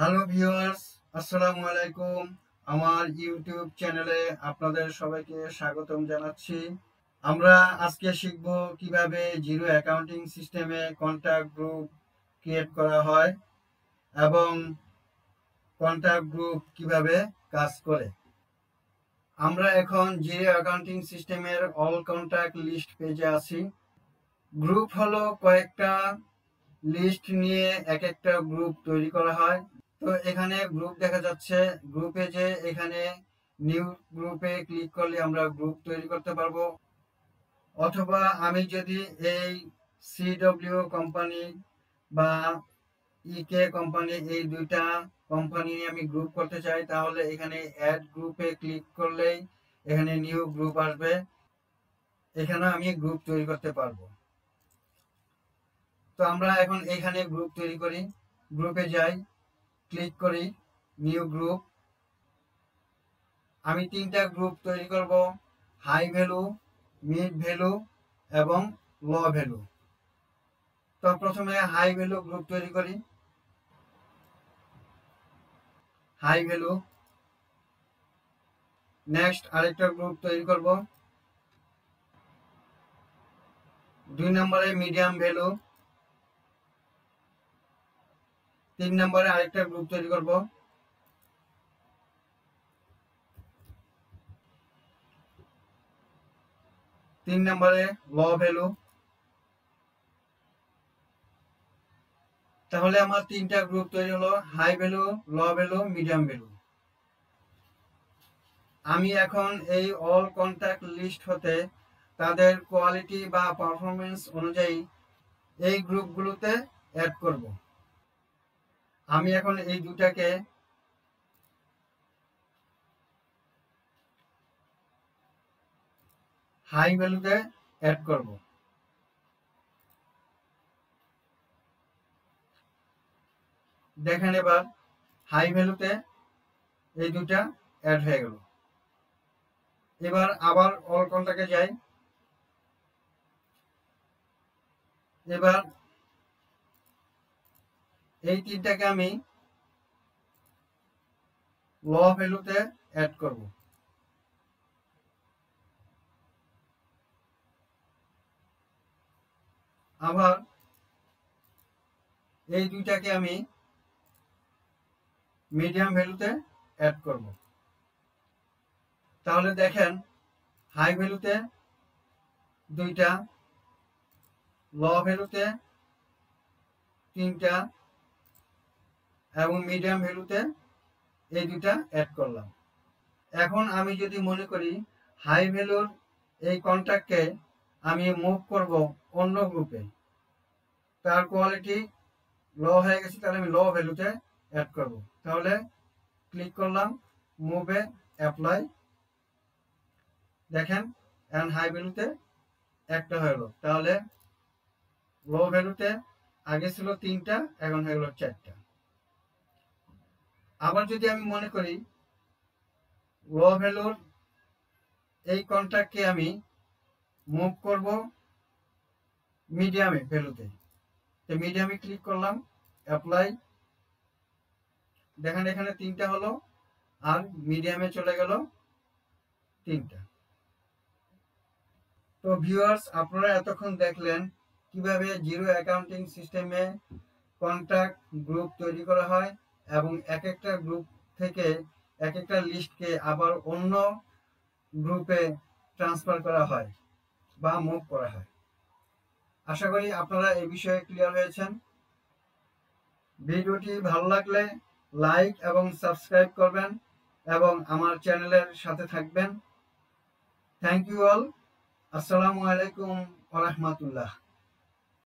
Hello viewers, আসসালামু আলাইকুম। আমার ইউটিউব চ্যানেলে আপনাদের সবাইকে স্বাগতম জানাচ্ছি। আমরা আজকে শিখব কিভাবে জিরো অ্যাকাউন্টিং সিস্টেমে কন্টাক্ট গ্রুপ ক্রিয়েট করা হয় এবং কন্টাক্ট গ্রুপ কিভাবে কাজ করে। আমরা এখন জিরো অ্যাকাউন্টিং সিস্টেমের অল কন্টাক্ট লিস্ট পেজে আছি। গ্রুপ হলো কয়েকটা লিস্ট নিয়ে এক একটা গ্রুপ তৈরি করা হয়। তো এখানে গ্রুপ দেখা যাচ্ছে। গ্রুপে যে এখানে নিউ গ্রুপে ক্লিক করলে আমরা গ্রুপ তৈরি করতে পারবো, অথবা আমি যদি এই সিডব্লিউ কোম্পানি বা ইকে কোম্পানি এই দুইটা কোম্পানি নিয়ে আমি গ্রুপ করতে চাই, তাহলে এখানে অ্যাড গ্রুপে ক্লিক করলেই এখানে নিউ গ্রুপ আসবে। এখানে আমি গ্রুপ তৈরি করতে পারবো। তো আমরা এখন এখানে গ্রুপ তৈরি করি। গ্রুপে যাই, ক্লিক করি নিউ গ্রুপ। আমি তিনটা গ্রুপ তৈরি করব: হাই ভ্যালু, মিড ভ্যালু এবং লো ভ্যালু। তো প্রথমে হাই ভ্যালু গ্রুপ তৈরি করি। High value. নেক্সট আরেকটা গ্রুপ তৈরি করব। 2 নম্বরে মিডিয়াম ভ্যালু। 3 নম্বরে আরেকটা গ্রুপ তৈরি করব। 3 নম্বরে লো ভ্যালু। তাহলে আমার তিনটা গ্রুপ তৈরি হলো: হাই ভ্যালু, লো ভ্যালু, মিডিয়াম ভ্যালু। আমি এখন এই অল কন্টাক্ট লিস্ট হতে তাদের কোয়ালিটি বা পারফরমেন্স অনুযায়ী এই গ্রুপগুলোতে অ্যাড করব। আমি এখন এই দুটাকে হাই ভ্যালুতে অ্যাড করব। দেখেন এবার হাই ভ্যালুতে এই দুটা অ্যাড হয়ে গেল। এবার আবার অল কন্টাক্টে যাই। এবার এই তিনটাকে আমি লো ভ্যালুতে অ্যাড করব। আবার এই দুইটাকে আমি মিডিয়াম ভ্যালুতে অ্যাড করব। তাহলে দেখেন হাই ভ্যালুতে দুইটা, লো ভ্যালুতে তিনটা এবং মিডিয়াম ভ্যালুতে এই দুইটা অ্যাড করলাম। এখন আমি যদি মনে করি হাই ভ্যালুর এই কন্ট্যাক্টকে আমি মুভ করব অন্য গ্রুপে, তার কোয়ালিটি লো হয়ে গেছে, তাহলে আমি লো ভ্যালুতে অ্যাড করব। তাহলে ক্লিক করলাম, মুভে অ্যাপ্লাই। দেখেন এখন হাই ভ্যালুতে একটা হলো। তাহলে লো ভ্যালুতে আগে ছিল তিনটা, এখন হয়ে গেল চারটা। আবার যদি আমি মনে করি লো ভ্যালুর এই কন্ট্যাক্টকে আমি মুভ করব মিডিয়ামে ভ্যালুতে, তো মিডিয়ামে ক্লিক করলাম, অ্যাপ্লাই। দেখেন এখানে তিনটা হলো আর মিডিয়ামে চলে গেল তিনটা। তো ভিউয়ার্স, আপনারা এতক্ষণ দেখলেন কিভাবে জিরো অ্যাকাউন্টিং সিস্টেমে কন্ট্যাক্ট গ্রুপ তৈরি করা হয় এবং এক একটা গ্রুপ থেকে এক একটা লিস্টকে আবার অন্য গ্রুপে ট্রান্সফার করা হয় বা মুভ করা হয়। আশা করি আপনারা এই বিষয়ে ক্লিয়ার হয়েছেন। ভিডিওটি ভালো লাগলে লাইক এবং সাবস্ক্রাইব করবেন এবং আমার চ্যানেলের সাথে থাকবেন। Thank you all. আসসালামু আলাইকুম ওয়া রাহমাতুল্লাহ।